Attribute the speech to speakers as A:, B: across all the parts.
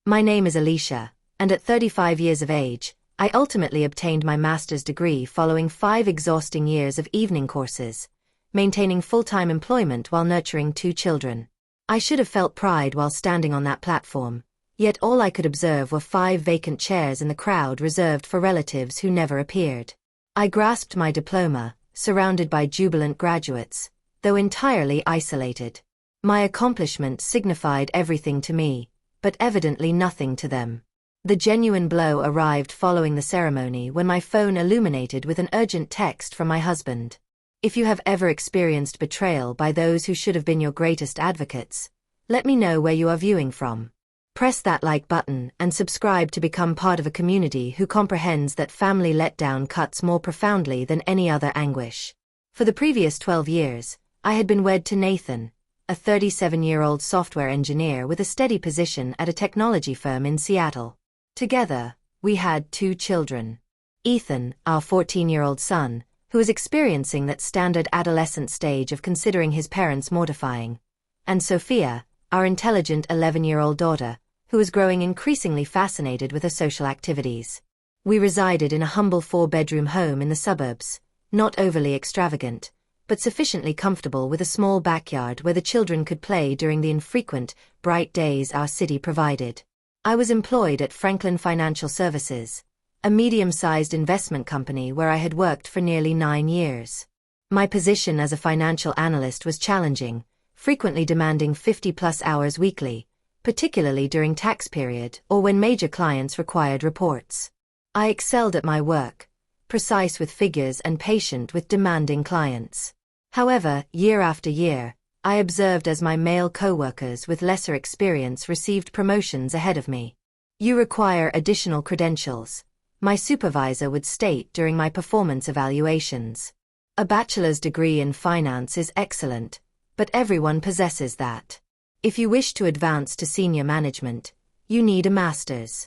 A: My name is Alicia, and at 35 years of age, I ultimately obtained my master's degree following 5 exhausting years of evening courses, maintaining full-time employment while nurturing 2 children. I should have felt pride while standing on that platform, yet all I could observe were 5 vacant chairs in the crowd reserved for relatives who never appeared. I grasped my diploma, surrounded by jubilant graduates, though entirely isolated. My accomplishment signified everything to me, but evidently nothing to them. The genuine blow arrived following the ceremony when my phone illuminated with an urgent text from my husband. If you have ever experienced betrayal by those who should have been your greatest advocates, let me know where you are viewing from. Press that like button and subscribe to become part of a community who comprehends that family letdown cuts more profoundly than any other anguish. For the previous 12 years, I had been wed to Nathan, a 37-year-old software engineer with a steady position at a technology firm in Seattle. Together, we had 2 children. Ethan, our 14-year-old son, who was experiencing that standard adolescent stage of considering his parents mortifying, and Sophia, our intelligent 11-year-old daughter, who was growing increasingly fascinated with her social activities. We resided in a humble 4-bedroom home in the suburbs, not overly extravagant, but sufficiently comfortable with a small backyard where the children could play during the infrequent, bright days our city provided. I was employed at Franklin Financial Services, a medium-sized investment company where I had worked for nearly 9 years. My position as a financial analyst was challenging, frequently demanding 50-plus hours weekly, particularly during tax period or when major clients required reports. I excelled at my work, precise with figures and patient with demanding clients. However, year after year, I observed as my male co-workers with lesser experience received promotions ahead of me. "You require additional credentials," my supervisor would state during my performance evaluations. "A bachelor's degree in finance is excellent, but everyone possesses that. If you wish to advance to senior management, you need a master's."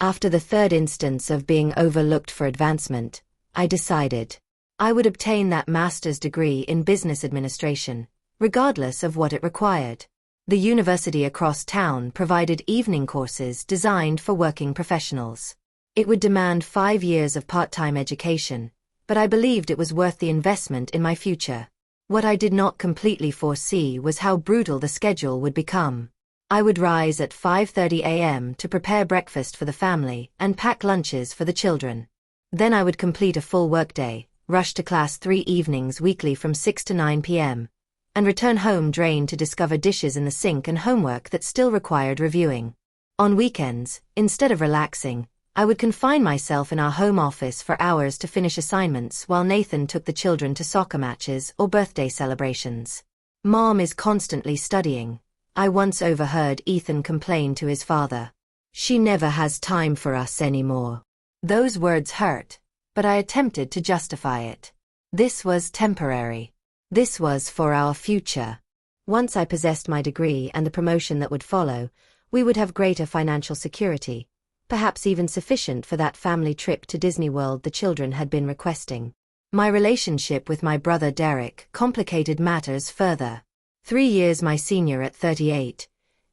A: After the 3rd instance of being overlooked for advancement, I decided I would obtain that master's degree in business administration, regardless of what it required. The university across town provided evening courses designed for working professionals. It would demand 5 years of part-time education, but I believed it was worth the investment in my future. What I did not completely foresee was how brutal the schedule would become. I would rise at 5:30 a.m. to prepare breakfast for the family and pack lunches for the children. Then I would complete a full workday, rush to class 3 evenings weekly from 6 to 9 p.m., and return home drained to discover dishes in the sink and homework that still required reviewing. On weekends, instead of relaxing, I would confine myself in our home office for hours to finish assignments while Nathan took the children to soccer matches or birthday celebrations. "Mom is constantly studying," I once overheard Ethan complain to his father. "She never has time for us anymore." Those words hurt, but I attempted to justify it. This was temporary. This was for our future. Once I possessed my degree and the promotion that would follow, we would have greater financial security, perhaps even sufficient for that family trip to Disney World the children had been requesting. My relationship with my brother Derek complicated matters further. 3 years my senior at 38,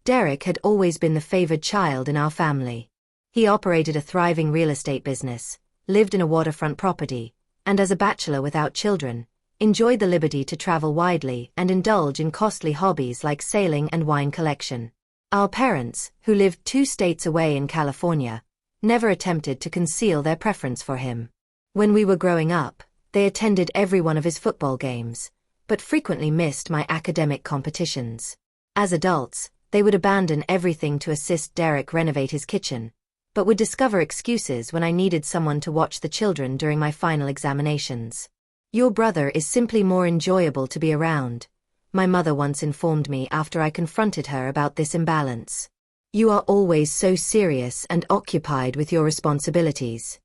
A: Derek had always been the favored child in our family. He operated a thriving real estate business, lived in a waterfront property, and as a bachelor without children, enjoyed the liberty to travel widely and indulge in costly hobbies like sailing and wine collection. Our parents, who lived 2 states away in California, never attempted to conceal their preference for him. When we were growing up, they attended every one of his football games, but frequently missed my academic competitions. As adults, they would abandon everything to assist Derek renovate his kitchen, but would discover excuses when I needed someone to watch the children during my final examinations. "Your brother is simply more enjoyable to be around," my mother once informed me after I confronted her about this imbalance. "You are always so serious and occupied with your responsibilities."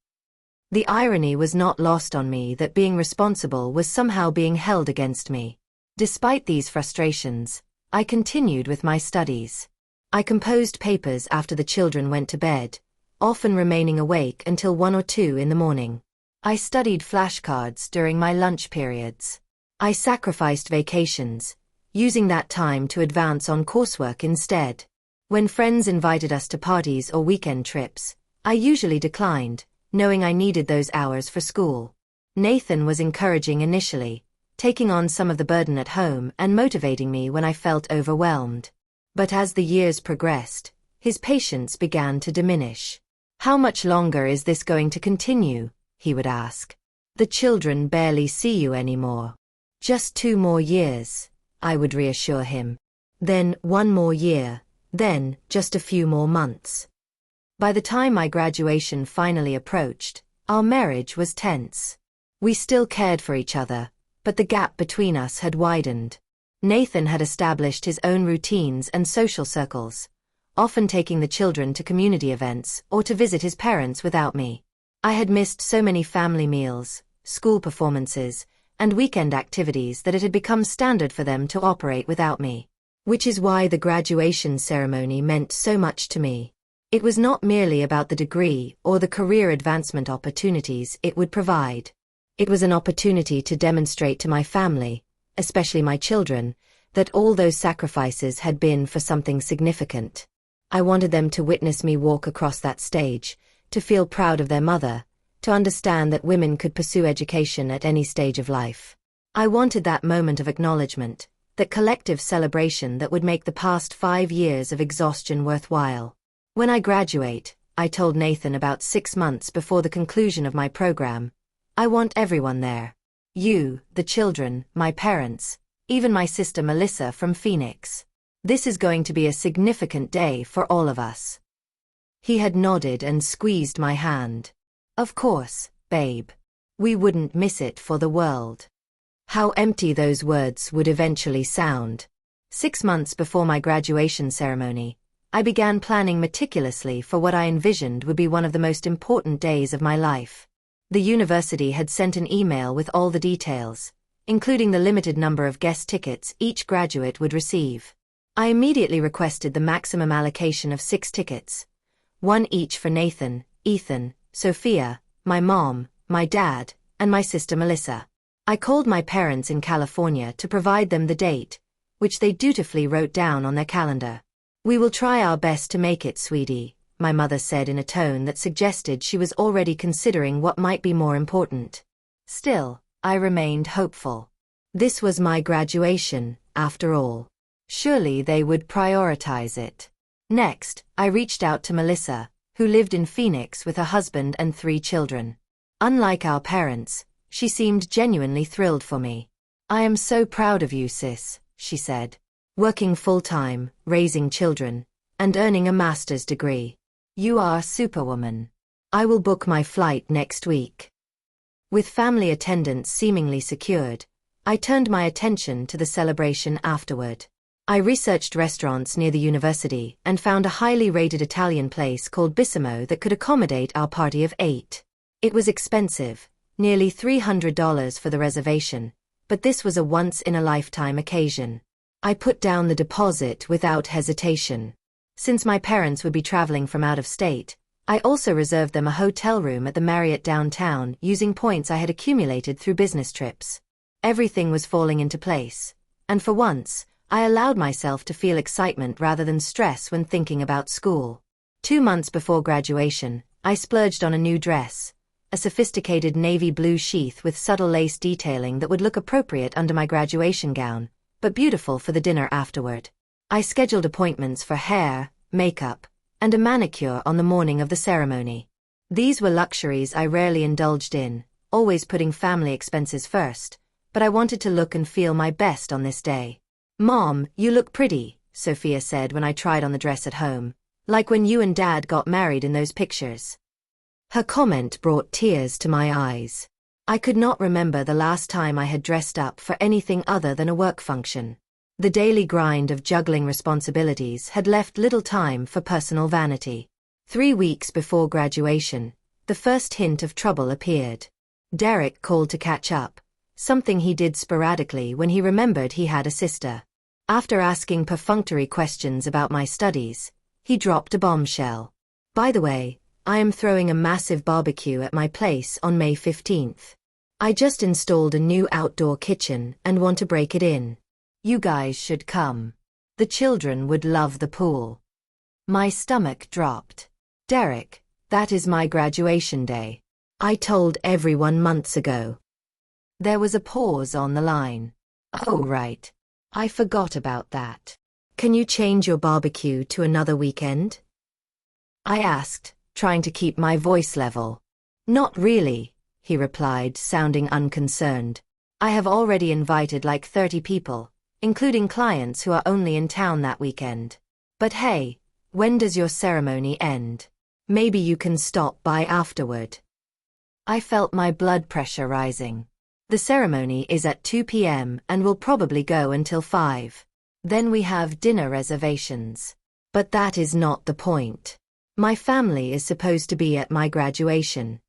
A: The irony was not lost on me that being responsible was somehow being held against me. Despite these frustrations, I continued with my studies. I composed papers after the children went to bed, often remaining awake until 1 or 2 in the morning. I studied flashcards during my lunch periods. I sacrificed vacations, using that time to advance on coursework instead. When friends invited us to parties or weekend trips, I usually declined, knowing I needed those hours for school. Nathan was encouraging initially, taking on some of the burden at home and motivating me when I felt overwhelmed. But as the years progressed, his patience began to diminish. "How much longer is this going to continue?" he would ask. "The children barely see you anymore." "Just 2 more years," I would reassure him. "Then 1 more year, then just a few more months." By the time my graduation finally approached, our marriage was tense. We still cared for each other, but the gap between us had widened. Nathan had established his own routines and social circles, often taking the children to community events or to visit his parents without me. I had missed so many family meals, school performances, and weekend activities that it had become standard for them to operate without me. Which is why the graduation ceremony meant so much to me. It was not merely about the degree or the career advancement opportunities it would provide. It was an opportunity to demonstrate to my family, especially my children, that all those sacrifices had been for something significant. I wanted them to witness me walk across that stage, to feel proud of their mother, to understand that women could pursue education at any stage of life. I wanted that moment of acknowledgement, that collective celebration that would make the past 5 years of exhaustion worthwhile. When I graduate, I told Nathan about 6 months before the conclusion of my program, I want everyone there. You, the children, my parents, even my sister Melissa from Phoenix. This is going to be a significant day for all of us. He had nodded and squeezed my hand. Of course, babe. We wouldn't miss it for the world. How empty those words would eventually sound. 6 months before my graduation ceremony, I began planning meticulously for what I envisioned would be one of the most important days of my life. The university had sent an email with all the details, including the limited number of guest tickets each graduate would receive. I immediately requested the maximum allocation of 6 tickets, 1 each for Nathan, Ethan, Sophia, my mom, my dad, and my sister Melissa. I called my parents in California to provide them the date, which they dutifully wrote down on their calendar. "We will try our best to make it, sweetie," my mother said in a tone that suggested she was already considering what might be more important. Still, I remained hopeful. This was my graduation, after all. Surely they would prioritize it. Next, I reached out to Melissa, who lived in Phoenix with her husband and 3 children. Unlike our parents, she seemed genuinely thrilled for me. "I am so proud of you, sis," she said. "Working full-time, raising children, and earning a master's degree. You are a superwoman. I will book my flight next week." With family attendance seemingly secured, I turned my attention to the celebration afterward. I researched restaurants near the university and found a highly rated Italian place called Bissimo that could accommodate our party of 8. It was expensive, nearly $300 for the reservation, but this was a once-in-a-lifetime occasion. I put down the deposit without hesitation. Since my parents would be traveling from out of state, I also reserved them a hotel room at the Marriott downtown using points I had accumulated through business trips. Everything was falling into place, and for once, I allowed myself to feel excitement rather than stress when thinking about school. 2 months before graduation, I splurged on a new dress, a sophisticated navy blue sheath with subtle lace detailing that would look appropriate under my graduation gown, but beautiful for the dinner afterward. I scheduled appointments for hair, makeup, and a manicure on the morning of the ceremony. These were luxuries I rarely indulged in, always putting family expenses first, but I wanted to look and feel my best on this day. "Mom, you look pretty," Sophia said when I tried on the dress at home, "like when you and Dad got married in those pictures." Her comment brought tears to my eyes. I could not remember the last time I had dressed up for anything other than a work function. The daily grind of juggling responsibilities had left little time for personal vanity. 3 weeks before graduation, the first hint of trouble appeared. Derek called to catch up, something he did sporadically when he remembered he had a sister. After asking perfunctory questions about my studies, he dropped a bombshell. "By the way, I am throwing a massive barbecue at my place on May 15th. I just installed a new outdoor kitchen and want to break it in. You guys should come. The children would love the pool." My stomach dropped. Derek, that is my graduation day. I told everyone months ago. There was a pause on the line. Oh, right. I forgot about that. Can you change your barbecue to another weekend? I asked, trying to keep my voice level. Not really, he replied, sounding unconcerned. I have already invited like 30 people, including clients who are only in town that weekend. But hey, when does your ceremony end? Maybe you can stop by afterward. I felt my blood pressure rising. The ceremony is at 2 p.m. and will probably go until 5. Then we have dinner reservations. But that is not the point. My family is supposed to be at my graduation.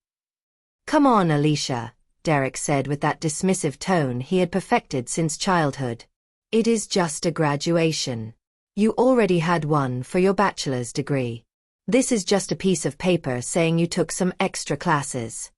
A: Come on, Alicia, Derek said with that dismissive tone he had perfected since childhood. It is just a graduation. You already had one for your bachelor's degree. This is just a piece of paper saying you took some extra classes.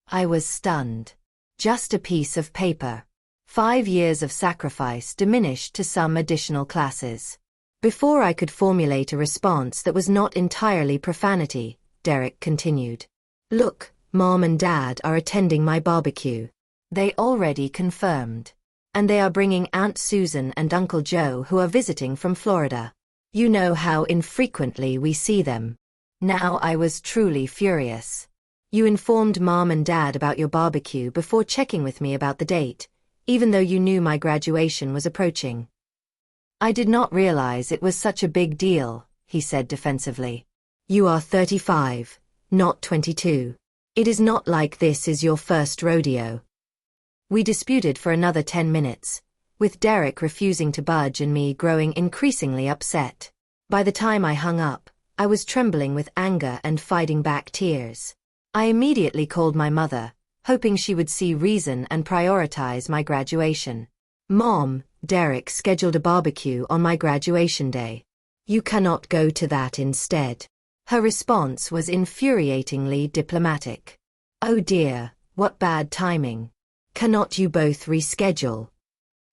A: I was stunned. Just a piece of paper. 5 years of sacrifice diminished to some additional classes. Before I could formulate a response that was not entirely profanity, Derek continued. Look, Mom and Dad are attending my barbecue. They already confirmed. And they are bringing Aunt Susan and Uncle Joe who are visiting from Florida. You know how infrequently we see them. Now I was truly furious. You informed Mom and Dad about your barbecue before checking with me about the date, even though you knew my graduation was approaching. I did not realize it was such a big deal, he said defensively. You are 35, not 22. It is not like this is your first rodeo. We disputed for another 10 minutes, with Derek refusing to budge and me growing increasingly upset. By the time I hung up, I was trembling with anger and fighting back tears. I immediately called my mother, hoping she would see reason and prioritize my graduation. Mom, Derek scheduled a barbecue on my graduation day. You cannot go to that instead. Her response was infuriatingly diplomatic. Oh dear, what bad timing. Cannot you both reschedule?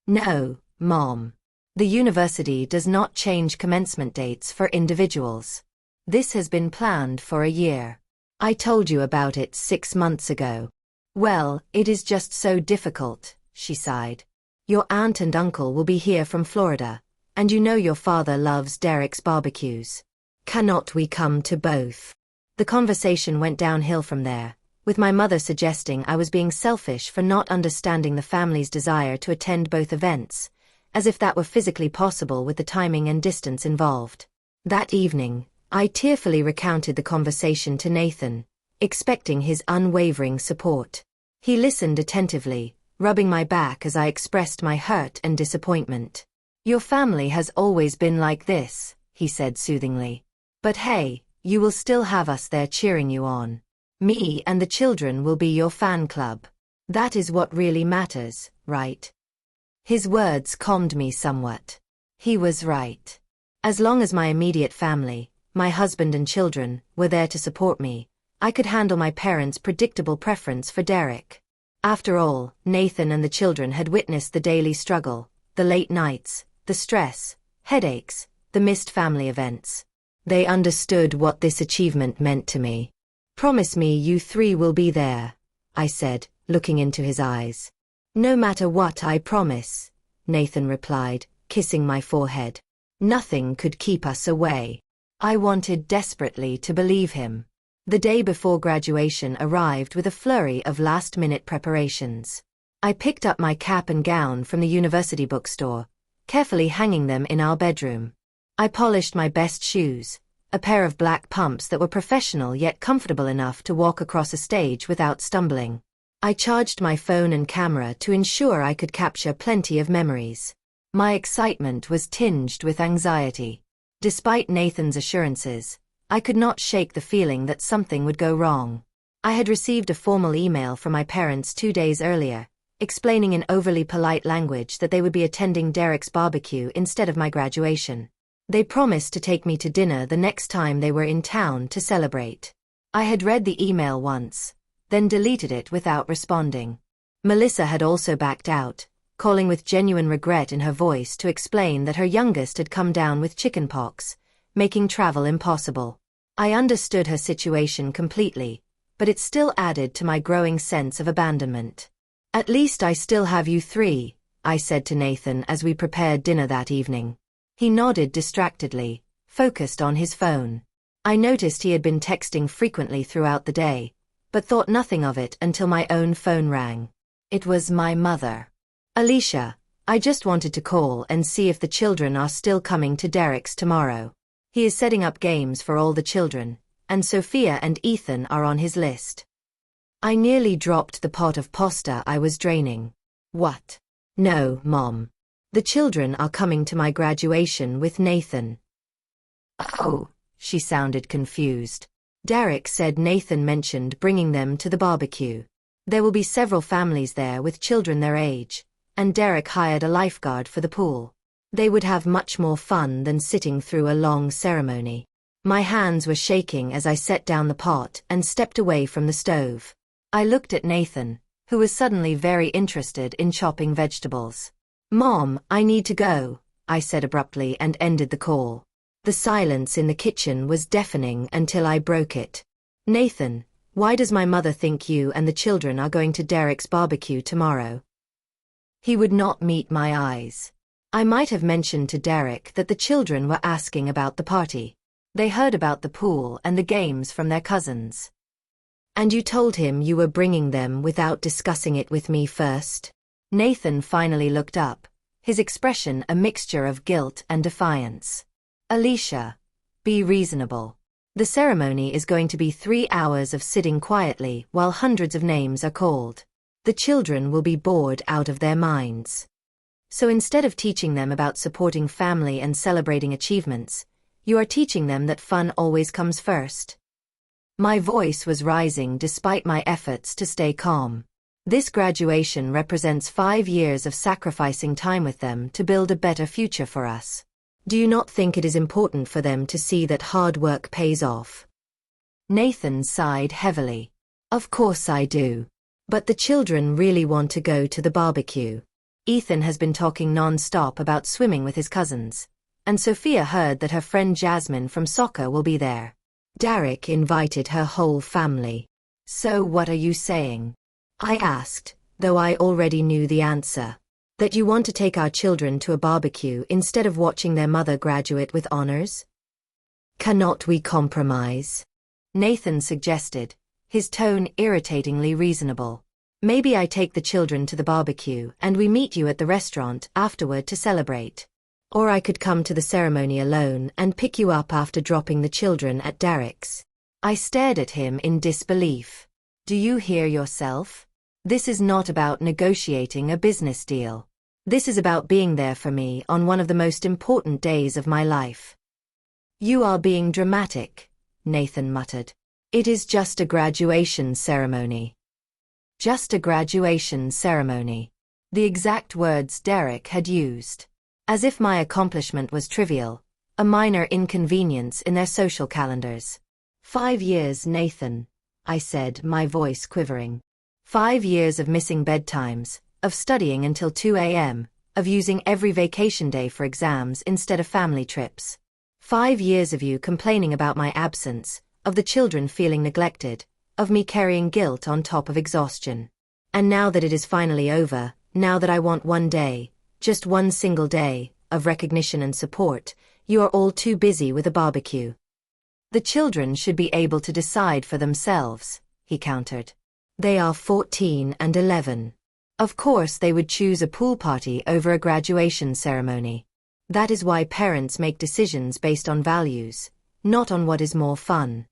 A: No, Mom. The university does not change commencement dates for individuals. This has been planned for a year. I told you about it 6 months ago. Well, it is just so difficult, she sighed. Your aunt and uncle will be here from Florida, and you know your father loves Derek's barbecues. Cannot we come to both? The conversation went downhill from there, with my mother suggesting I was being selfish for not understanding the family's desire to attend both events, as if that were physically possible with the timing and distance involved. That evening, I tearfully recounted the conversation to Nathan, expecting his unwavering support. He listened attentively, rubbing my back as I expressed my hurt and disappointment. Your family has always been like this, he said soothingly. But hey, you will still have us there cheering you on. Me and the children will be your fan club. That is what really matters, right? His words calmed me somewhat. He was right. As long as my immediate family, my husband and children, were there to support me, I could handle my parents' predictable preference for Derek. After all, Nathan and the children had witnessed the daily struggle, the late nights, the stress, headaches, the missed family events. They understood what this achievement meant to me. Promise me you 3 will be there, I said, looking into his eyes. No matter what, I promise, Nathan replied, kissing my forehead. Nothing could keep us away. I wanted desperately to believe him. The day before graduation arrived with a flurry of last-minute preparations. I picked up my cap and gown from the university bookstore, carefully hanging them in our bedroom. I polished my best shoes, a pair of black pumps that were professional yet comfortable enough to walk across a stage without stumbling. I charged my phone and camera to ensure I could capture plenty of memories. My excitement was tinged with anxiety. Despite Nathan's assurances, I could not shake the feeling that something would go wrong. I had received a formal email from my parents 2 days earlier, explaining in overly polite language that they would be attending Derek's barbecue instead of my graduation. They promised to take me to dinner the next time they were in town to celebrate. I had read the email once, then deleted it without responding. Melissa had also backed out, calling with genuine regret in her voice to explain that her youngest had come down with chickenpox, making travel impossible. I understood her situation completely, but it still added to my growing sense of abandonment. At least I still have you three, I said to Nathan as we prepared dinner that evening. He nodded distractedly, focused on his phone. I noticed he had been texting frequently throughout the day, but thought nothing of it until my own phone rang. It was my mother. Alicia, I just wanted to call and see if the children are still coming to Derek's tomorrow. He is setting up games for all the children, and Sophia and Ethan are on his list. I nearly dropped the pot of pasta I was draining. What? No, Mom. The children are coming to my graduation with Nathan. Oh, she sounded confused. Derek said Nathan mentioned bringing them to the barbecue. There will be several families there with children their age, and Derek hired a lifeguard for the pool. They would have much more fun than sitting through a long ceremony. My hands were shaking as I set down the pot and stepped away from the stove. I looked at Nathan, who was suddenly very interested in chopping vegetables. Mom, I need to go, I said abruptly and ended the call. The silence in the kitchen was deafening until I broke it. Nathan, why does my mother think you and the children are going to Derek's barbecue tomorrow? He would not meet my eyes. I might have mentioned to Derek that the children were asking about the party. They heard about the pool and the games from their cousins. And you told him you were bringing them without discussing it with me first? Nathan finally looked up, his expression a mixture of guilt and defiance. Alicia, be reasonable. The ceremony is going to be 3 hours of sitting quietly while hundreds of names are called. The children will be bored out of their minds. So instead of teaching them about supporting family and celebrating achievements, you are teaching them that fun always comes first. My voice was rising despite my efforts to stay calm. This graduation represents 5 years of sacrificing time with them to build a better future for us. Do you not think it is important for them to see that hard work pays off? Nathan sighed heavily. Of course I do. But the children really want to go to the barbecue. Ethan has been talking non-stop about swimming with his cousins, and Sophia heard that her friend Jasmine from soccer will be there. Derek invited her whole family. So what are you saying? I asked, though I already knew the answer. That you want to take our children to a barbecue instead of watching their mother graduate with honors? Cannot we compromise? Nathan suggested, his tone irritatingly reasonable. Maybe I take the children to the barbecue and we meet you at the restaurant afterward to celebrate. Or I could come to the ceremony alone and pick you up after dropping the children at Derek's. I stared at him in disbelief. Do you hear yourself? This is not about negotiating a business deal. This is about being there for me on one of the most important days of my life. You are being dramatic, Nathan muttered. It is just a graduation ceremony. Just a graduation ceremony. The exact words Derek had used. As if my accomplishment was trivial, a minor inconvenience in their social calendars. 5 years, Nathan, I said, my voice quivering. 5 years of missing bedtimes, of studying until 2 a.m., of using every vacation day for exams instead of family trips. 5 years of you complaining about my absence, of the children feeling neglected, of me carrying guilt on top of exhaustion. And now that it is finally over, now that I want one day, just one single day, of recognition and support, you are all too busy with a barbecue. The children should be able to decide for themselves, he countered. They are 14 and 11. Of course they would choose a pool party over a graduation ceremony. That is why parents make decisions based on values, not on what is more fun.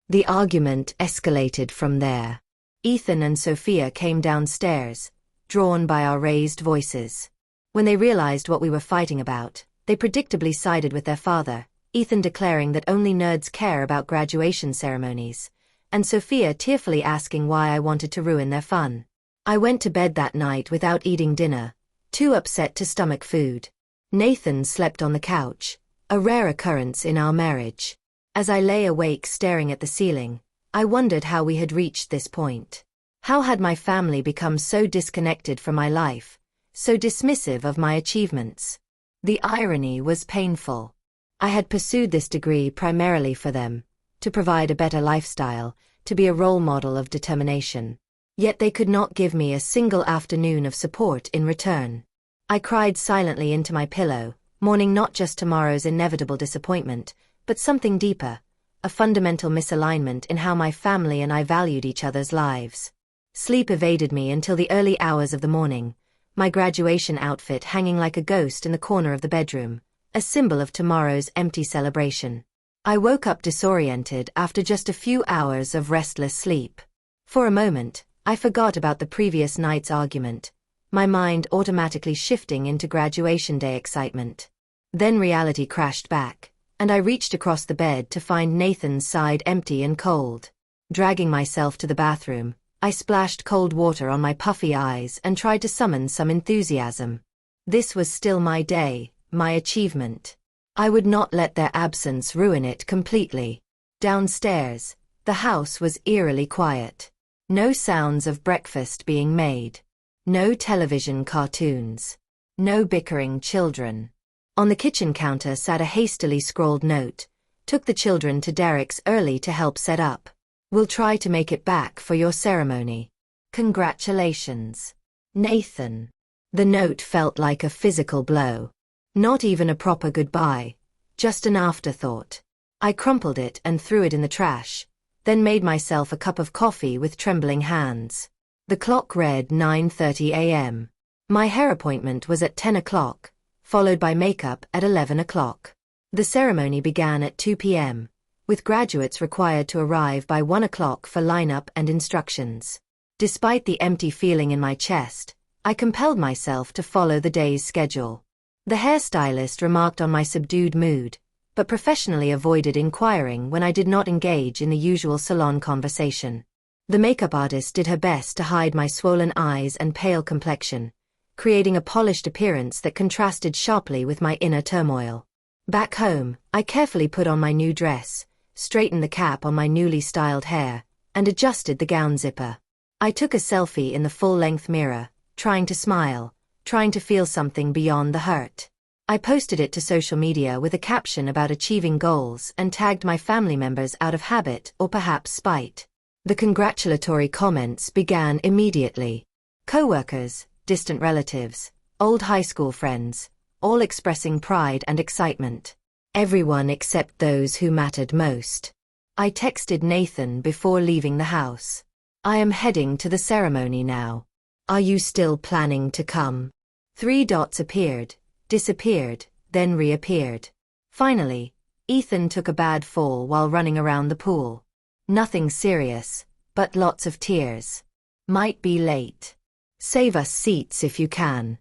A: The argument escalated from there. Ethan and Sophia came downstairs, drawn by our raised voices. When they realized what we were fighting about, they predictably sided with their father, Ethan declaring that only nerds care about graduation ceremonies, and Sophia tearfully asking why I wanted to ruin their fun. I went to bed that night without eating dinner, too upset to stomach food. Nathan slept on the couch, a rare occurrence in our marriage. As I lay awake staring at the ceiling, I wondered how we had reached this point. How had my family become so disconnected from my life, so dismissive of my achievements? The irony was painful. I had pursued this degree primarily for them, to provide a better lifestyle, to be a role model of determination. Yet they could not give me a single afternoon of support in return. I cried silently into my pillow, mourning not just tomorrow's inevitable disappointment, but something deeper, a fundamental misalignment in how my family and I valued each other's lives. Sleep evaded me until the early hours of the morning, my graduation outfit hanging like a ghost in the corner of the bedroom, a symbol of tomorrow's empty celebration. I woke up disoriented after just a few hours of restless sleep. For a moment, I forgot about the previous night's argument, my mind automatically shifting into graduation day excitement. Then reality crashed back, and I reached across the bed to find Nathan's side empty and cold. Dragging myself to the bathroom, I splashed cold water on my puffy eyes and tried to summon some enthusiasm. This was still my day, my achievement. I would not let their absence ruin it completely. Downstairs, the house was eerily quiet. No sounds of breakfast being made. No television cartoons. No bickering children. On the kitchen counter sat a hastily scrawled note. Took the children to Derek's early to help set up. Will try to make it back for your ceremony. Congratulations. Nathan. The note felt like a physical blow. Not even a proper goodbye, just an afterthought. I crumpled it and threw it in the trash, then made myself a cup of coffee with trembling hands. The clock read 9:30 a.m. My hair appointment was at 10 o'clock, followed by makeup at 11 o'clock. The ceremony began at 2 p.m., with graduates required to arrive by 1 o'clock for lineup and instructions. Despite the empty feeling in my chest, I compelled myself to follow the day's schedule. The hairstylist remarked on my subdued mood, but professionally avoided inquiring when I did not engage in the usual salon conversation. The makeup artist did her best to hide my swollen eyes and pale complexion, creating a polished appearance that contrasted sharply with my inner turmoil. Back home, I carefully put on my new dress, straightened the cap on my newly styled hair, and adjusted the gown zipper. I took a selfie in the full-length mirror, trying to smile, trying to feel something beyond the hurt. I posted it to social media with a caption about achieving goals and tagged my family members out of habit or perhaps spite. The congratulatory comments began immediately. Co-workers, distant relatives, old high school friends, all expressing pride and excitement. Everyone except those who mattered most. I texted Nathan before leaving the house. I am heading to the ceremony now. Are you still planning to come? 3 dots appeared, disappeared, then reappeared. Finally, Ethan took a bad fall while running around the pool. Nothing serious, but lots of tears. Might be late. Save us seats if you can.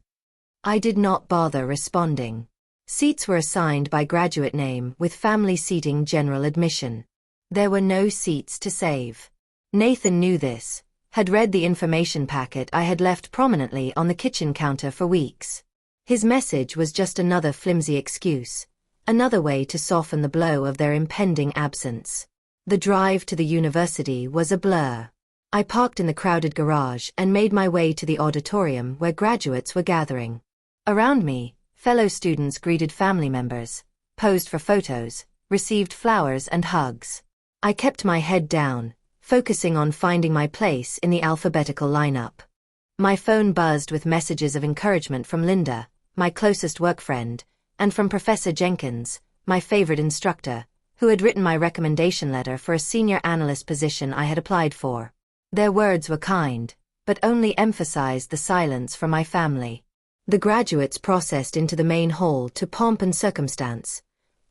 A: I did not bother responding. Seats were assigned by graduate name with family seating general admission. There were no seats to save. Nathan knew this, had read the information packet I had left prominently on the kitchen counter for weeks. His message was just another flimsy excuse, another way to soften the blow of their impending absence. The drive to the university was a blur. I parked in the crowded garage and made my way to the auditorium where graduates were gathering. Around me, fellow students greeted family members, posed for photos, received flowers and hugs. I kept my head down, focusing on finding my place in the alphabetical lineup. My phone buzzed with messages of encouragement from Linda, my closest work friend, and from Professor Jenkins, my favorite instructor, who had written my recommendation letter for a senior analyst position I had applied for. Their words were kind, but only emphasized the silence from my family. The graduates processed into the main hall to pomp and circumstance,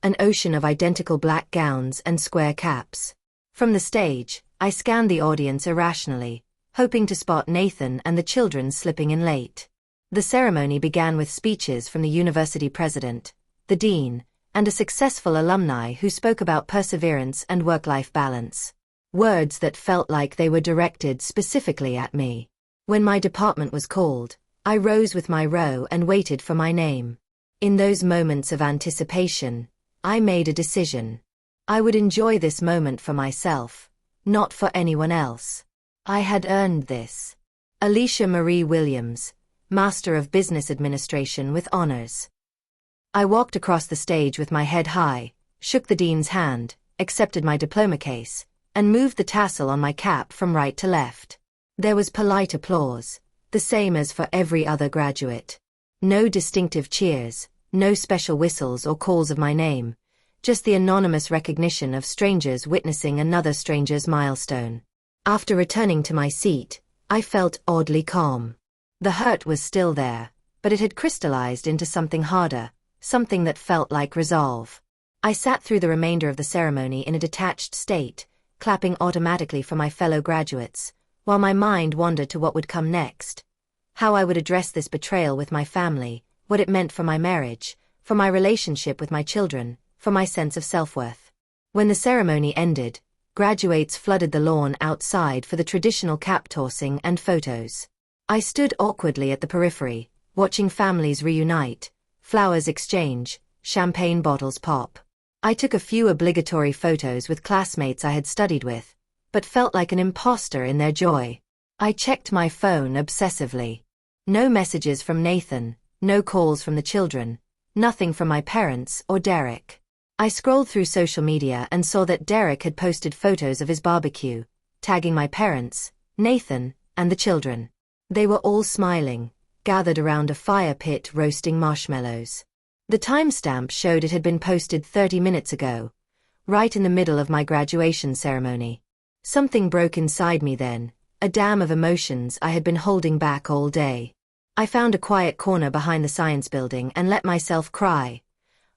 A: an ocean of identical black gowns and square caps. From the stage, I scanned the audience irrationally, hoping to spot Nathan and the children slipping in late. The ceremony began with speeches from the university president, the dean, and a successful alumni who spoke about perseverance and work-life balance. Words that felt like they were directed specifically at me. When my department was called, I rose with my row and waited for my name. In those moments of anticipation, I made a decision. I would enjoy this moment for myself, not for anyone else. I had earned this. Alicia Marie Williams, Master of Business Administration with Honors. I walked across the stage with my head high, shook the dean's hand, accepted my diploma case, and moved the tassel on my cap from right to left. There was polite applause, the same as for every other graduate. No distinctive cheers, no special whistles or calls of my name, just the anonymous recognition of strangers witnessing another stranger's milestone. After returning to my seat, I felt oddly calm. The hurt was still there, but it had crystallized into something harder, something that felt like resolve. I sat through the remainder of the ceremony in a detached state, clapping automatically for my fellow graduates, while my mind wandered to what would come next. How I would address this betrayal with my family, what it meant for my marriage, for my relationship with my children, for my sense of self-worth. When the ceremony ended, graduates flooded the lawn outside for the traditional cap tossing and photos. I stood awkwardly at the periphery, watching families reunite, flowers exchange, champagne bottles pop. I took a few obligatory photos with classmates I had studied with, but felt like an imposter in their joy. I checked my phone obsessively. No messages from Nathan, no calls from the children, nothing from my parents or Derek. I scrolled through social media and saw that Derek had posted photos of his barbecue, tagging my parents, Nathan, and the children. They were all smiling, gathered around a fire pit roasting marshmallows. The timestamp showed it had been posted 30 minutes ago, right in the middle of my graduation ceremony. Something broke inside me then, a dam of emotions I had been holding back all day. I found a quiet corner behind the science building and let myself cry.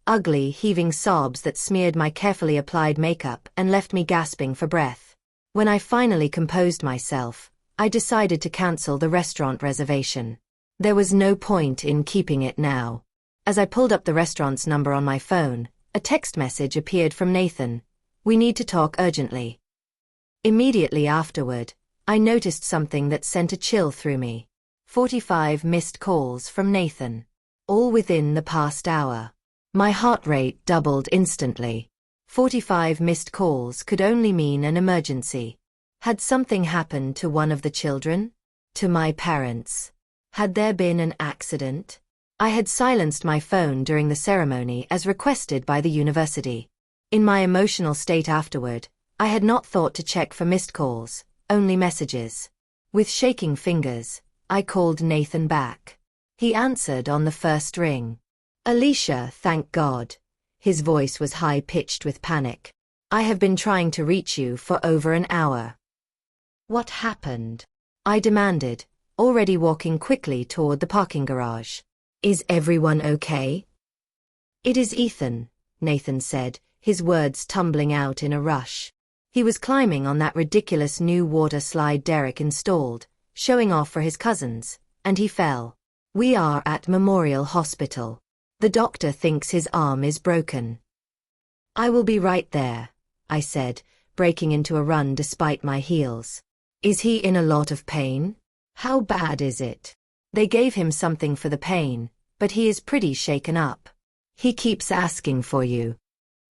A: Ugly, heaving sobs that smeared my carefully applied makeup and left me gasping for breath. When I finally composed myself, I decided to cancel the restaurant reservation. There was no point in keeping it now. As I pulled up the restaurant's number on my phone, a text message appeared from Nathan. "We need to talk urgently." Immediately afterward, I noticed something that sent a chill through me. 45 missed calls from Nathan. All within the past hour. My heart rate doubled instantly. 45 missed calls could only mean an emergency. Had something happened to one of the children? To my parents? Had there been an accident? I had silenced my phone during the ceremony as requested by the university. In my emotional state afterward, I had not thought to check for missed calls, only messages. With shaking fingers, I called Nathan back. He answered on the first ring. "Alicia, thank God." His voice was high-pitched with panic. "I have been trying to reach you for over an hour." "What happened?" I demanded, already walking quickly toward the parking garage. "Is everyone okay?" "It is Ethan," Nathan said, his words tumbling out in a rush. He was climbing on that ridiculous new water slide Derek installed, showing off for his cousins, and he fell. "We are at Memorial Hospital. The doctor thinks his arm is broken." "I will be right there," I said, breaking into a run despite my heels. "Is he in a lot of pain? How bad is it?" "They gave him something for the pain, but he is pretty shaken up. He keeps asking for you."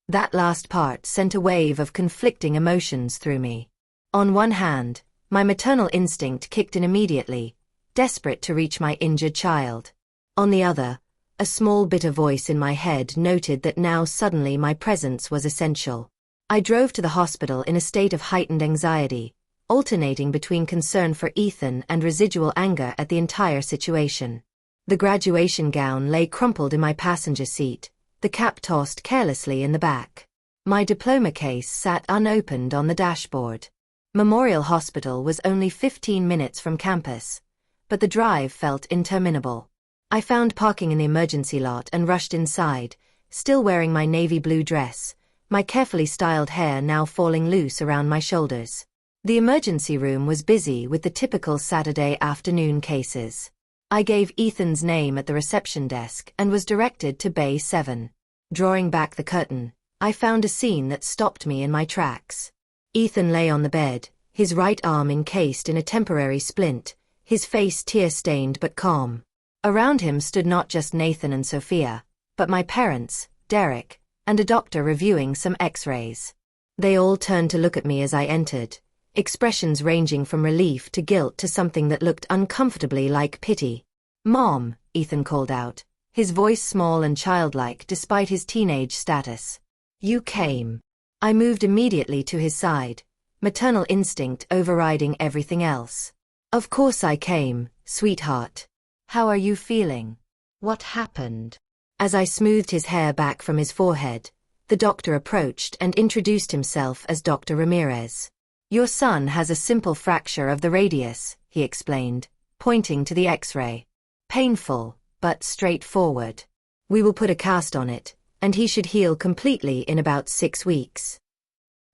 A: That last part sent a wave of conflicting emotions through me. On one hand, my maternal instinct kicked in immediately, desperate to reach my injured child. On the other, a small bitter voice in my head noted that now suddenly my presence was essential. I drove to the hospital in a state of heightened anxiety, alternating between concern for Ethan and residual anger at the entire situation. The graduation gown lay crumpled in my passenger seat, the cap tossed carelessly in the back. My diploma case sat unopened on the dashboard. Memorial Hospital was only 15 minutes from campus, but the drive felt interminable. I found parking in the emergency lot and rushed inside, still wearing my navy blue dress, my carefully styled hair now falling loose around my shoulders. The emergency room was busy with the typical Saturday afternoon cases. I gave Ethan's name at the reception desk and was directed to Bay 7. Drawing back the curtain, I found a scene that stopped me in my tracks. Ethan lay on the bed, his right arm encased in a temporary splint, his face tear-stained but calm. Around him stood not just Nathan and Sophia, but my parents, Derek, and a doctor reviewing some x-rays. They all turned to look at me as I entered, expressions ranging from relief to guilt to something that looked uncomfortably like pity. "Mom," Ethan called out, his voice small and childlike despite his teenage status. You came. I moved immediately to his side, maternal instinct overriding everything else. Of course I came, sweetheart. How are you feeling? What happened? As I smoothed his hair back from his forehead, the doctor approached and introduced himself as Dr. Ramirez. Your son has a simple fracture of the radius, he explained, pointing to the X-ray. Painful, but straightforward. We will put a cast on it, and he should heal completely in about 6 weeks.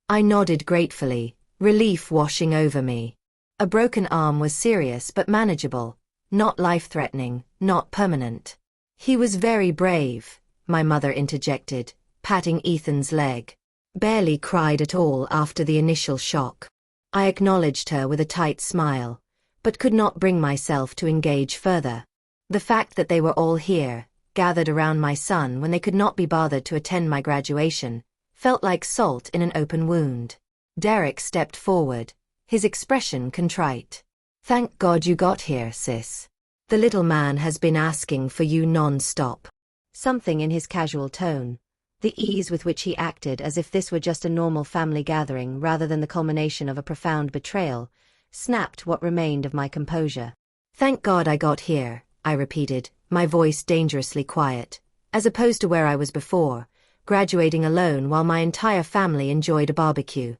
A: I nodded gratefully, relief washing over me. A broken arm was serious but manageable, not life-threatening, not permanent. He was very brave, my mother interjected, patting Ethan's leg. Barely cried at all after the initial shock. I acknowledged her with a tight smile, but could not bring myself to engage further. The fact that they were all here, gathered around my son when they could not be bothered to attend my graduation, felt like salt in an open wound. Derek stepped forward, his expression contrite. Thank God you got here, sis. The little man has been asking for you non-stop. Something in his casual tone, the ease with which he acted as if this were just a normal family gathering rather than the culmination of a profound betrayal, snapped what remained of my composure. Thank God I got here, I repeated, my voice dangerously quiet, as opposed to where I was before, graduating alone while my entire family enjoyed a barbecue.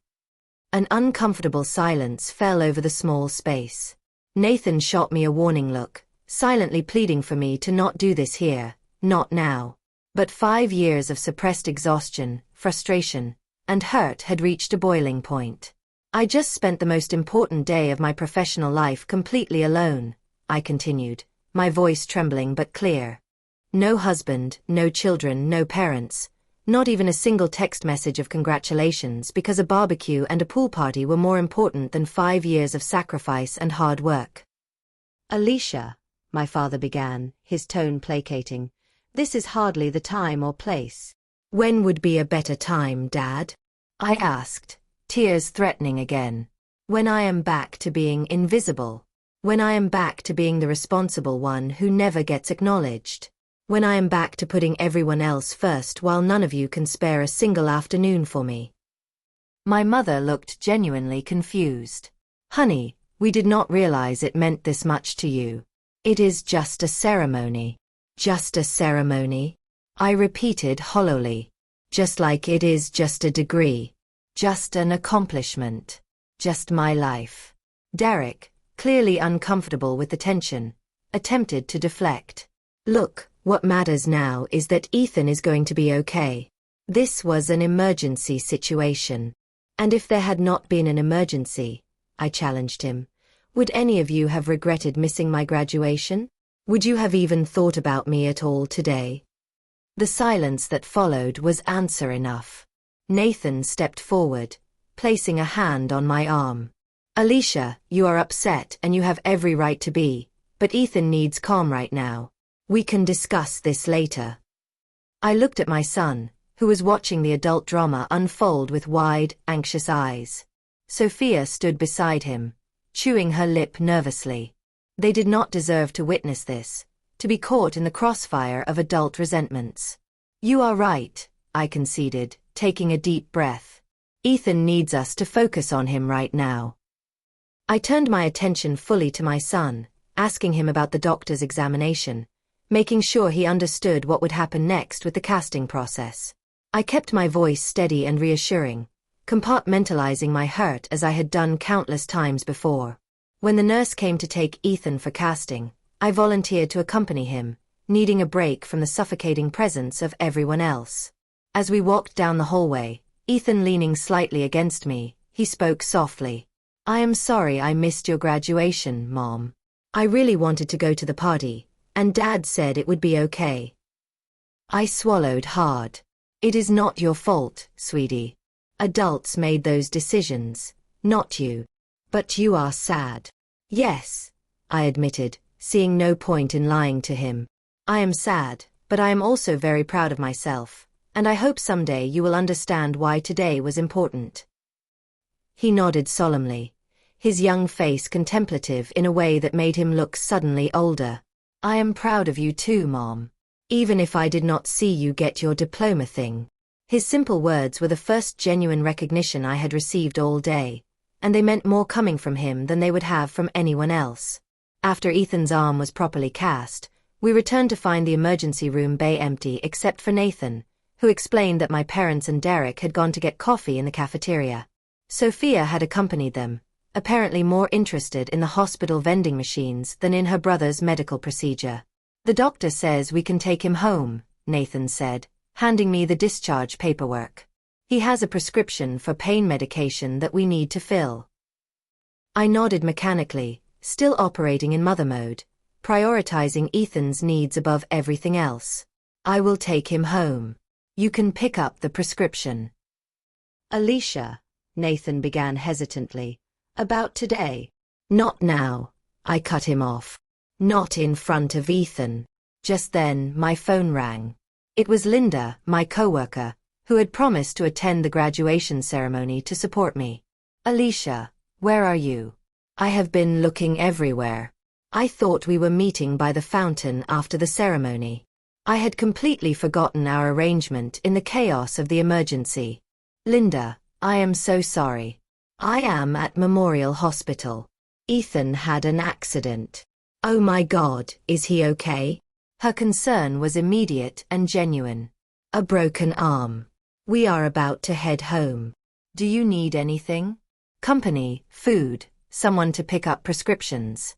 A: An uncomfortable silence fell over the small space. Nathan shot me a warning look, silently pleading for me to not do this here, not now. But 5 years of suppressed exhaustion, frustration, and hurt had reached a boiling point. I just spent the most important day of my professional life completely alone, I continued, my voice trembling but clear. No husband, no children, no parents, not even a single text message of congratulations because a barbecue and a pool party were more important than 5 years of sacrifice and hard work. Alicia, my father began, his tone placating, this is hardly the time or place. When would be a better time, Dad? I asked, tears threatening again. When I am back to being invisible. When I am back to being the responsible one who never gets acknowledged. When I am back to putting everyone else first while none of you can spare a single afternoon for me. My mother looked genuinely confused. Honey, we did not realize it meant this much to you. It is just a ceremony. Just a ceremony? I repeated hollowly. Just like it is just a degree. Just an accomplishment. Just my life. Derek, clearly uncomfortable with the tension, attempted to deflect. Look, what matters now is that Ethan is going to be okay. This was an emergency situation. And if there had not been an emergency, I challenged him, would any of you have regretted missing my graduation? Would you have even thought about me at all today? The silence that followed was answer enough. Nathan stepped forward, placing a hand on my arm. Alicia, you are upset and you have every right to be, but Ethan needs calm right now. We can discuss this later. I looked at my son, who was watching the adult drama unfold with wide, anxious eyes. Sophia stood beside him, chewing her lip nervously. They did not deserve to witness this, to be caught in the crossfire of adult resentments. You are right, I conceded, taking a deep breath. Ethan needs us to focus on him right now. I turned my attention fully to my son, asking him about the doctor's examination, making sure he understood what would happen next with the casting process. I kept my voice steady and reassuring, compartmentalizing my hurt as I had done countless times before. When the nurse came to take Ethan for casting, I volunteered to accompany him, needing a break from the suffocating presence of everyone else. As we walked down the hallway, Ethan leaning slightly against me, he spoke softly. I am sorry I missed your graduation, Mom. I really wanted to go to the party, and Dad said it would be okay. I swallowed hard. It is not your fault, sweetie. Adults made those decisions, not you. But you are sad. Yes, I admitted, seeing no point in lying to him. I am sad, but I am also very proud of myself, and I hope someday you will understand why today was important. He nodded solemnly, his young face contemplative in a way that made him look suddenly older. I am proud of you too, Mom. Even if I did not see you get your diploma thing. His simple words were the first genuine recognition I had received all day, and they meant more coming from him than they would have from anyone else. After Ethan's arm was properly cast, we returned to find the emergency room bay empty except for Nathan, who explained that my parents and Derek had gone to get coffee in the cafeteria. Sophia had accompanied them, apparently more interested in the hospital vending machines than in her brother's medical procedure. "The doctor says we can take him home," Nathan said, handing me the discharge paperwork. "He has a prescription for pain medication that we need to fill." I nodded mechanically, still operating in mother mode, prioritizing Ethan's needs above everything else. "I will take him home. You can pick up the prescription." "Alicia," Nathan began hesitantly, "about today." "Not now," I cut him off. "Not in front of Ethan." Just then, my phone rang. It was Linda, my coworker, who had promised to attend the graduation ceremony to support me. "Alicia, where are you? I have been looking everywhere. I thought we were meeting by the fountain after the ceremony." I had completely forgotten our arrangement in the chaos of the emergency. "Linda, I am so sorry. I am at Memorial Hospital. Ethan had an accident." "Oh my God, is he okay?" Her concern was immediate and genuine. "A broken arm. We are about to head home. Do you need anything? Company, food, someone to pick up prescriptions?"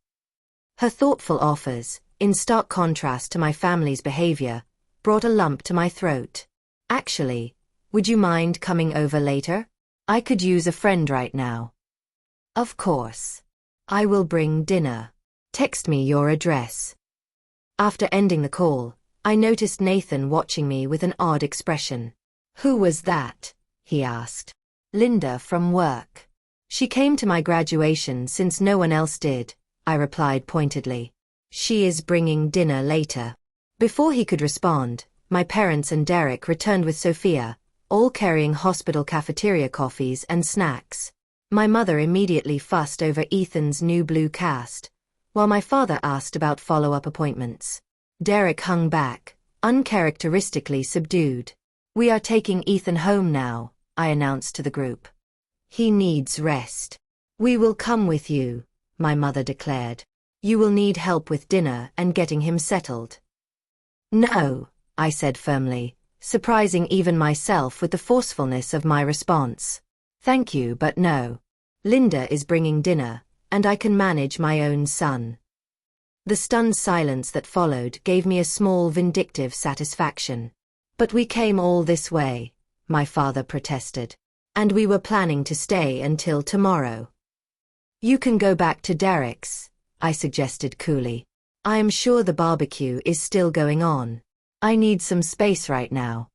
A: Her thoughtful offers, in stark contrast to my family's behavior, brought a lump to my throat. "Actually, would you mind coming over later? I could use a friend right now." "Of course. I will bring dinner. Text me your address." After ending the call, I noticed Nathan watching me with an odd expression. "Who was that?" he asked. "Linda from work. She came to my graduation since no one else did," I replied pointedly. "She is bringing dinner later." Before he could respond, my parents and Derek returned with Sophia, all carrying hospital cafeteria coffees and snacks. My mother immediately fussed over Ethan's new blue cast, while my father asked about follow-up appointments. Derek hung back, uncharacteristically subdued. "We are taking Ethan home now," I announced to the group. "He needs rest." "We will come with you," my mother declared. "You will need help with dinner and getting him settled." "No," I said firmly, surprising even myself with the forcefulness of my response. "Thank you, but no. Linda is bringing dinner, and I can manage my own son." The stunned silence that followed gave me a small vindictive satisfaction. "But we came all this way," my father protested. "And we were planning to stay until tomorrow." "You can go back to Derek's," I suggested coolly. "I am sure the barbecue is still going on. I need some space right now."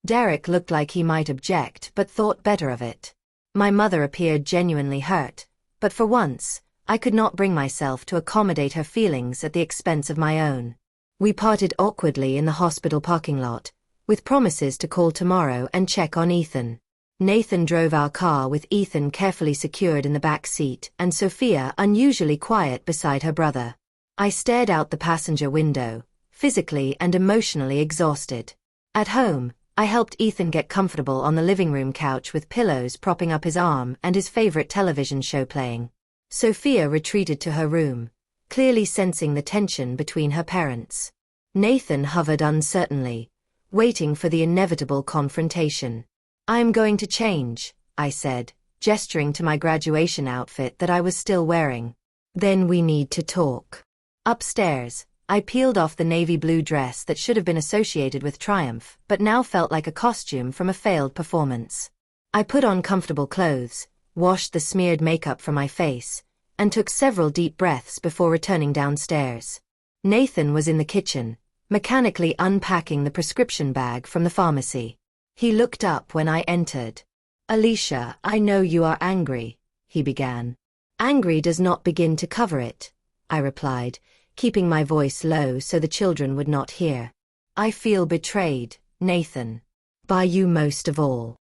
A: Derek looked like he might object but thought better of it. My mother appeared genuinely hurt, but for once, I could not bring myself to accommodate her feelings at the expense of my own. We parted awkwardly in the hospital parking lot, with promises to call tomorrow and check on Ethan. Nathan drove our car with Ethan carefully secured in the back seat and Sophia unusually quiet beside her brother. I stared out the passenger window, physically and emotionally exhausted. At home, I helped Ethan get comfortable on the living room couch with pillows propping up his arm and his favorite television show playing. Sophia retreated to her room, clearly sensing the tension between her parents. Nathan hovered uncertainly, waiting for the inevitable confrontation. "I am going to change," I said, gesturing to my graduation outfit that I was still wearing. "Then we need to talk." Upstairs, I peeled off the navy blue dress that should have been associated with triumph, but now felt like a costume from a failed performance. I put on comfortable clothes, washed the smeared makeup from my face, and took several deep breaths before returning downstairs. Nathan was in the kitchen, mechanically unpacking the prescription bag from the pharmacy. He looked up when I entered. "Alicia, I know you are angry," he began. "Angry does not begin to cover it," I replied, keeping my voice low so the children would not hear. "I feel betrayed, Nathan. By you most of all."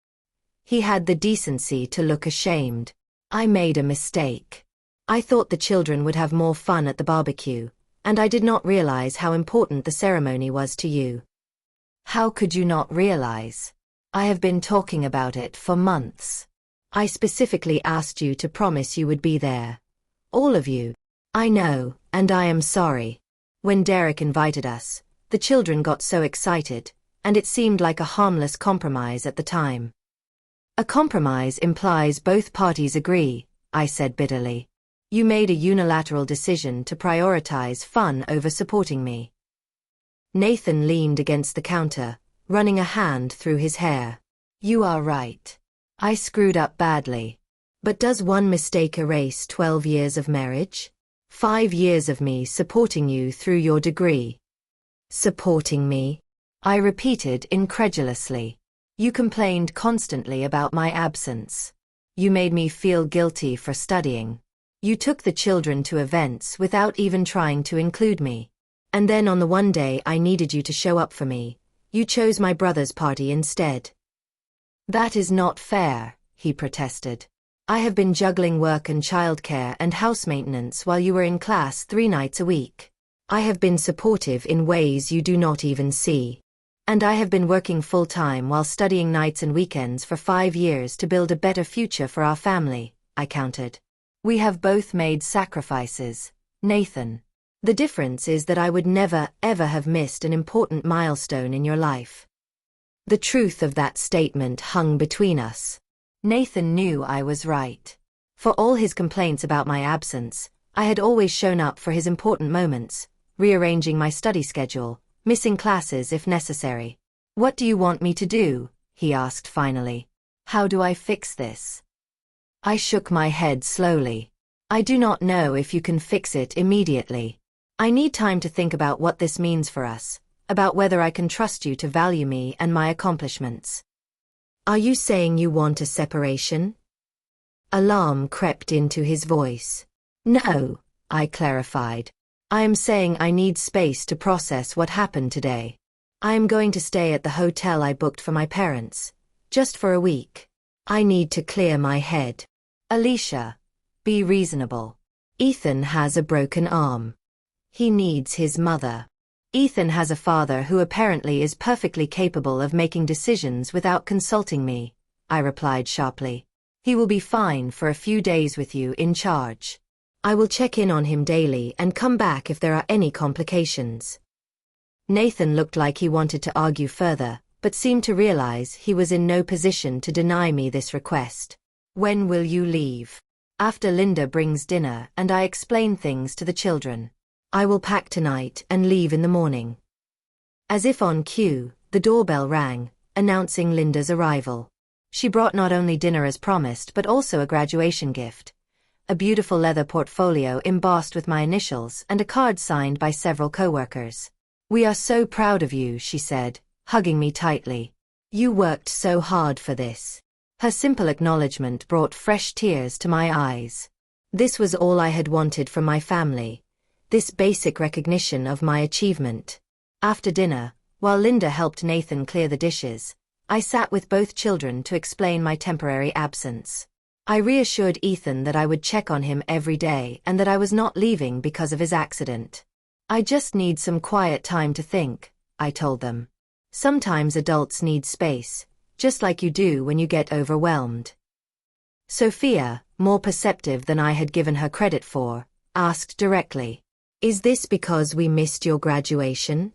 A: He had the decency to look ashamed. "I made a mistake. I thought the children would have more fun at the barbecue, and I did not realize how important the ceremony was to you. How could you not realize? I have been talking about it for months. I specifically asked you to promise you would be there. All of you. I know, and I am sorry. When Derek invited us, the children got so excited, and it seemed like a harmless compromise at the time. A compromise implies both parties agree, I said bitterly. You made a unilateral decision to prioritize fun over supporting me. Nathan leaned against the counter, running a hand through his hair. You are right. I screwed up badly. But does one mistake erase 12 years of marriage? 5 years of me supporting you through your degree. Supporting me? I repeated incredulously. You complained constantly about my absence. You made me feel guilty for studying. You took the children to events without even trying to include me. And then on the one day I needed you to show up for me, you chose my brother's party instead. That is not fair, he protested. I have been juggling work and childcare and house maintenance while you were in class 3 nights a week. I have been supportive in ways you do not even see. And I have been working full-time while studying nights and weekends for 5 years to build a better future for our family, I countered. We have both made sacrifices, Nathan. The difference is that I would never, ever have missed an important milestone in your life. The truth of that statement hung between us. Nathan knew I was right. For all his complaints about my absence, I had always shown up for his important moments, rearranging my study schedule, missing classes if necessary. What do you want me to do? He asked finally. How do I fix this? I shook my head slowly. I do not know if you can fix it immediately. I need time to think about what this means for us, about whether I can trust you to value me and my accomplishments. Are you saying you want a separation? Alarm crept into his voice. No, I clarified. I am saying I need space to process what happened today. I am going to stay at the hotel I booked for my parents, just for a week. I need to clear my head. Alicia, be reasonable. Ethan has a broken arm. He needs his mother. Ethan has a father who apparently is perfectly capable of making decisions without consulting me, I replied sharply. He will be fine for a few days with you in charge. I will check in on him daily and come back if there are any complications. Nathan looked like he wanted to argue further, but seemed to realize he was in no position to deny me this request. When will you leave? After Linda brings dinner and I explain things to the children. I will pack tonight and leave in the morning. As if on cue, the doorbell rang, announcing Linda's arrival. She brought not only dinner as promised but also a graduation gift. A beautiful leather portfolio embossed with my initials and a card signed by several coworkers. We are so proud of you, she said, hugging me tightly. You worked so hard for this. Her simple acknowledgement brought fresh tears to my eyes. This was all I had wanted from my family, this basic recognition of my achievement. After dinner, while Linda helped Nathan clear the dishes, I sat with both children to explain my temporary absence. I reassured Ethan that I would check on him every day and that I was not leaving because of his accident. I just need some quiet time to think, I told them. Sometimes adults need space, just like you do when you get overwhelmed. Sophia, more perceptive than I had given her credit for, asked directly, "Is this because we missed your graduation?"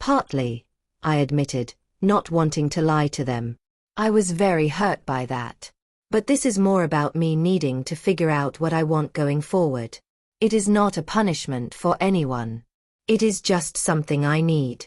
A: Partly, I admitted, not wanting to lie to them. I was very hurt by that. But this is more about me needing to figure out what I want going forward. It is not a punishment for anyone. It is just something I need.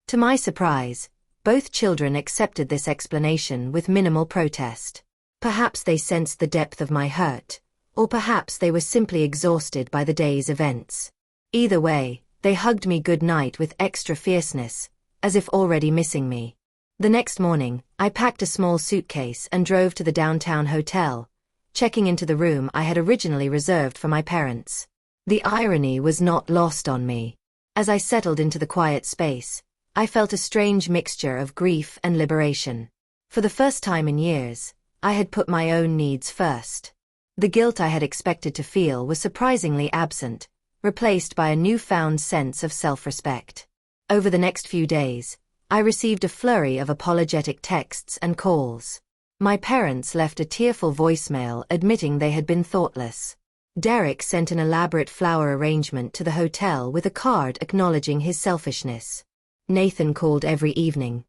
A: To my surprise, both children accepted this explanation with minimal protest. Perhaps they sensed the depth of my hurt, or perhaps they were simply exhausted by the day's events. Either way, they hugged me good night with extra fierceness, as if already missing me. The next morning, I packed a small suitcase and drove to the downtown hotel, checking into the room I had originally reserved for my parents. The irony was not lost on me. As I settled into the quiet space, I felt a strange mixture of grief and liberation. For the first time in years, I had put my own needs first. The guilt I had expected to feel was surprisingly absent, replaced by a newfound sense of self-respect. Over the next few days, I received a flurry of apologetic texts and calls. My parents left a tearful voicemail admitting they had been thoughtless. Derek sent an elaborate flower arrangement to the hotel with a card acknowledging his selfishness. Nathan called every evening,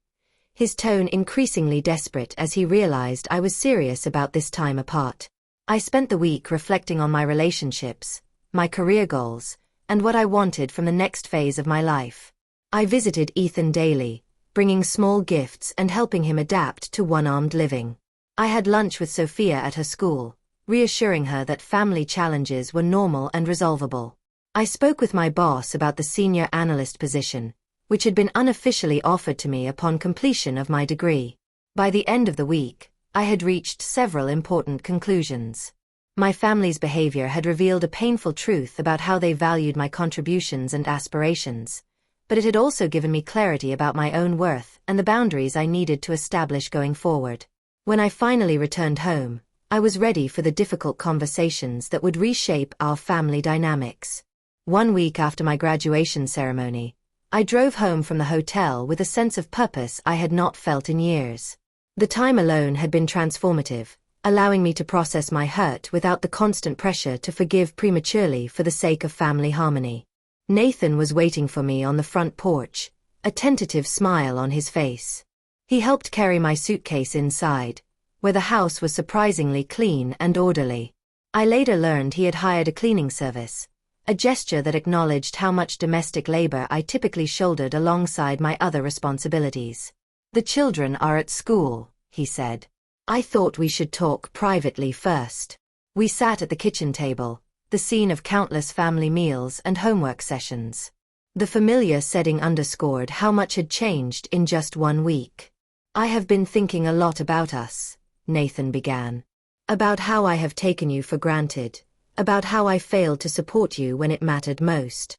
A: his tone increasingly desperate as he realized I was serious about this time apart. I spent the week reflecting on my relationships, my career goals, and what I wanted from the next phase of my life. I visited Ethan daily, bringing small gifts and helping him adapt to one-armed living. I had lunch with Sophia at her school, reassuring her that family challenges were normal and resolvable. I spoke with my boss about the senior analyst position, which had been unofficially offered to me upon completion of my degree. By the end of the week, I had reached several important conclusions. My family's behavior had revealed a painful truth about how they valued my contributions and aspirations, but it had also given me clarity about my own worth and the boundaries I needed to establish going forward. When I finally returned home, I was ready for the difficult conversations that would reshape our family dynamics. 1 week after my graduation ceremony, I drove home from the hotel with a sense of purpose I had not felt in years. The time alone had been transformative, allowing me to process my hurt without the constant pressure to forgive prematurely for the sake of family harmony. Nathan was waiting for me on the front porch, a tentative smile on his face. He helped carry my suitcase inside, where the house was surprisingly clean and orderly. I later learned he had hired a cleaning service, a gesture that acknowledged how much domestic labor I typically shouldered alongside my other responsibilities. "The children are at school," he said. "I thought we should talk privately first." We sat at the kitchen table, the scene of countless family meals and homework sessions. The familiar setting underscored how much had changed in just 1 week. "I have been thinking a lot about us," Nathan began. "About how I have taken you for granted, about how I failed to support you when it mattered most."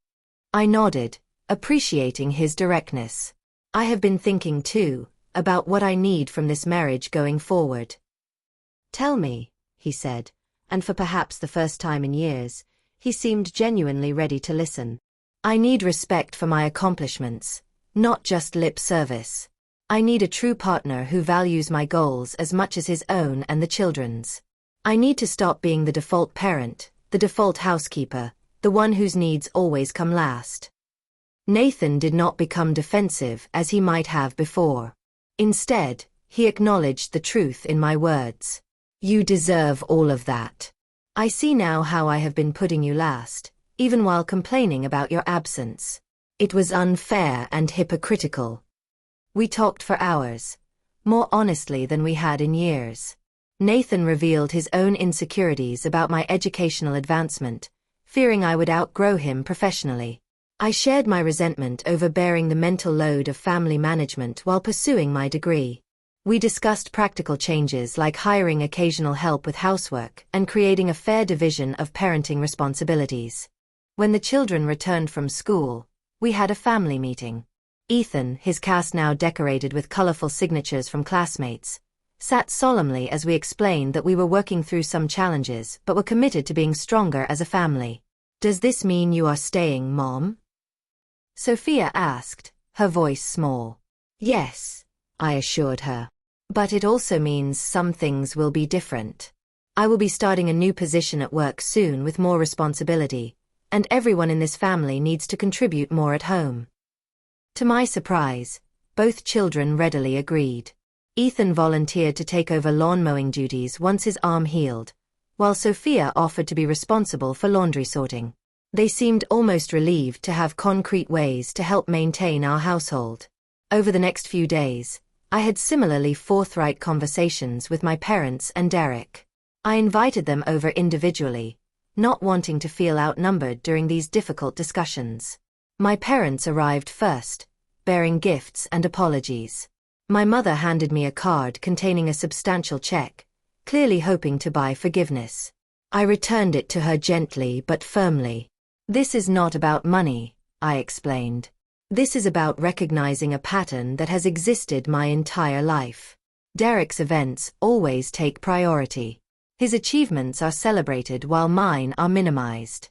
A: I nodded, appreciating his directness. "I have been thinking too, about what I need from this marriage going forward." "Tell me," he said, and for perhaps the first time in years, he seemed genuinely ready to listen. "I need respect for my accomplishments, not just lip service. I need a true partner who values my goals as much as his own and the children's. I need to stop being the default parent, the default housekeeper, the one whose needs always come last." Nathan did not become defensive as he might have before. Instead, he acknowledged the truth in my words. "You deserve all of that. I see now how I have been putting you last, even while complaining about your absence. It was unfair and hypocritical." We talked for hours, more honestly than we had in years. Nathan revealed his own insecurities about my educational advancement, fearing I would outgrow him professionally. I shared my resentment over bearing the mental load of family management while pursuing my degree. We discussed practical changes like hiring occasional help with housework and creating a fair division of parenting responsibilities. When the children returned from school, we had a family meeting. Ethan, his cast now decorated with colorful signatures from classmates, sat solemnly as we explained that we were working through some challenges but were committed to being stronger as a family. "Does this mean you are staying, Mom?" Sophia asked, her voice small. "Yes," I assured her. "But it also means some things will be different. I will be starting a new position at work soon with more responsibility, and everyone in this family needs to contribute more at home." To my surprise, both children readily agreed. Ethan volunteered to take over lawn mowing duties once his arm healed, while Sophia offered to be responsible for laundry sorting. They seemed almost relieved to have concrete ways to help maintain our household. Over the next few days, I had similarly forthright conversations with my parents and Derek. I invited them over individually, not wanting to feel outnumbered during these difficult discussions. My parents arrived first, bearing gifts and apologies. My mother handed me a card containing a substantial check, clearly hoping to buy forgiveness. I returned it to her gently but firmly. "This is not about money," I explained. "This is about recognizing a pattern that has existed my entire life. Derek's events always take priority. His achievements are celebrated while mine are minimized."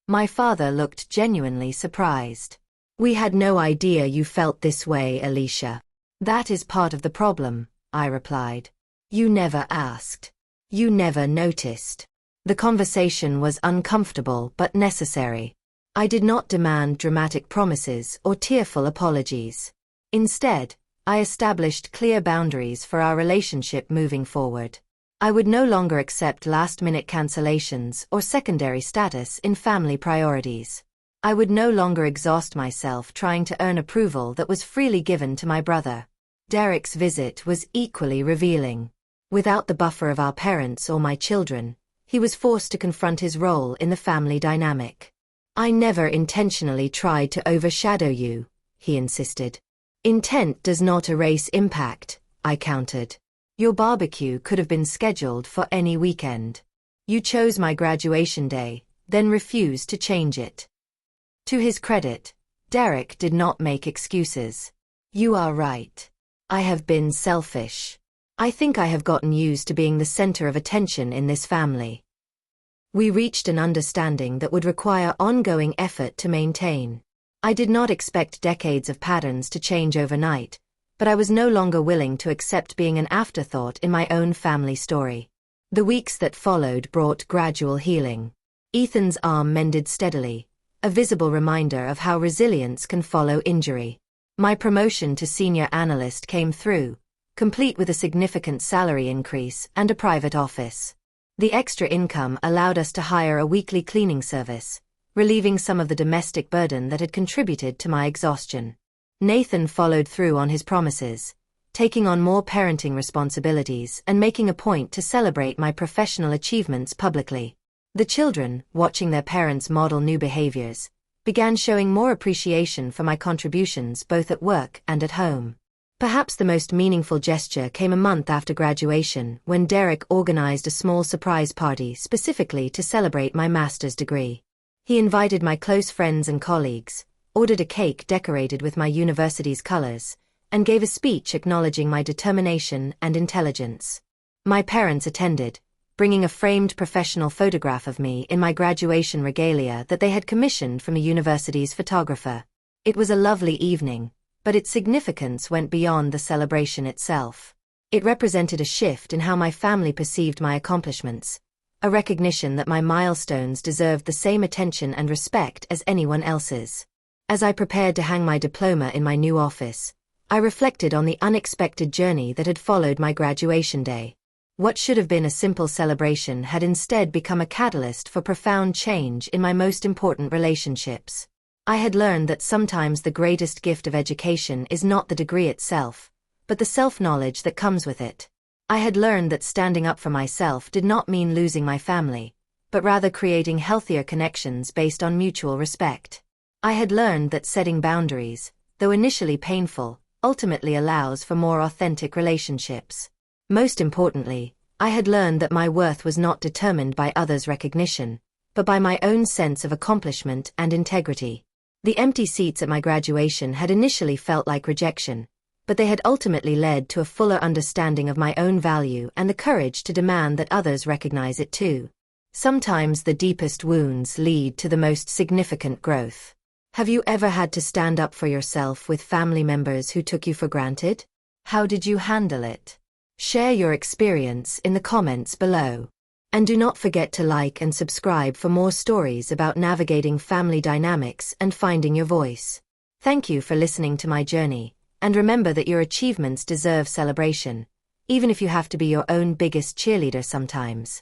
A: My father looked genuinely surprised. We had no idea you felt this way, Alicia. That is part of the problem, I replied. You never asked. You never noticed. The conversation was uncomfortable but necessary. I did not demand dramatic promises or tearful apologies. Instead, I established clear boundaries for our relationship moving forward. I would no longer accept last-minute cancellations or secondary status in family priorities. I would no longer exhaust myself trying to earn approval that was freely given to my brother. Derek's visit was equally revealing. Without the buffer of our parents or my children, he was forced to confront his role in the family dynamic. I never intentionally tried to overshadow you, he insisted. Intent does not erase impact, I countered. Your barbecue could have been scheduled for any weekend. You chose my graduation day, then refused to change it. To his credit, Derek did not make excuses. You are right. I have been selfish. I think I have gotten used to being the center of attention in this family. We reached an understanding that would require ongoing effort to maintain. I did not expect decades of patterns to change overnight, but I was no longer willing to accept being an afterthought in my own family story. The weeks that followed brought gradual healing. Ethan's arm mended steadily, a visible reminder of how resilience can follow injury. My promotion to senior analyst came through, complete with a significant salary increase and a private office. The extra income allowed us to hire a weekly cleaning service, relieving some of the domestic burden that had contributed to my exhaustion. Nathan followed through on his promises, taking on more parenting responsibilities and making a point to celebrate my professional achievements publicly. The children, watching their parents model new behaviors, began showing more appreciation for my contributions both at work and at home. Perhaps the most meaningful gesture came a month after graduation when Derek organized a small surprise party specifically to celebrate my master's degree. He invited my close friends and colleagues, ordered a cake decorated with my university's colors, and gave a speech acknowledging my determination and intelligence. My parents attended, bringing a framed professional photograph of me in my graduation regalia that they had commissioned from the university's photographer. It was a lovely evening, but its significance went beyond the celebration itself. It represented a shift in how my family perceived my accomplishments, a recognition that my milestones deserved the same attention and respect as anyone else's. As I prepared to hang my diploma in my new office, I reflected on the unexpected journey that had followed my graduation day. What should have been a simple celebration had instead become a catalyst for profound change in my most important relationships. I had learned that sometimes the greatest gift of education is not the degree itself, but the self-knowledge that comes with it. I had learned that standing up for myself did not mean losing my family, but rather creating healthier connections based on mutual respect. I had learned that setting boundaries, though initially painful, ultimately allows for more authentic relationships. Most importantly, I had learned that my worth was not determined by others' recognition, but by my own sense of accomplishment and integrity. The empty seats at my graduation had initially felt like rejection, but they had ultimately led to a fuller understanding of my own value and the courage to demand that others recognize it too. Sometimes the deepest wounds lead to the most significant growth. Have you ever had to stand up for yourself with family members who took you for granted? How did you handle it? Share your experience in the comments below. And do not forget to like and subscribe for more stories about navigating family dynamics and finding your voice. Thank you for listening to my journey, and remember that your achievements deserve celebration, even if you have to be your own biggest cheerleader sometimes.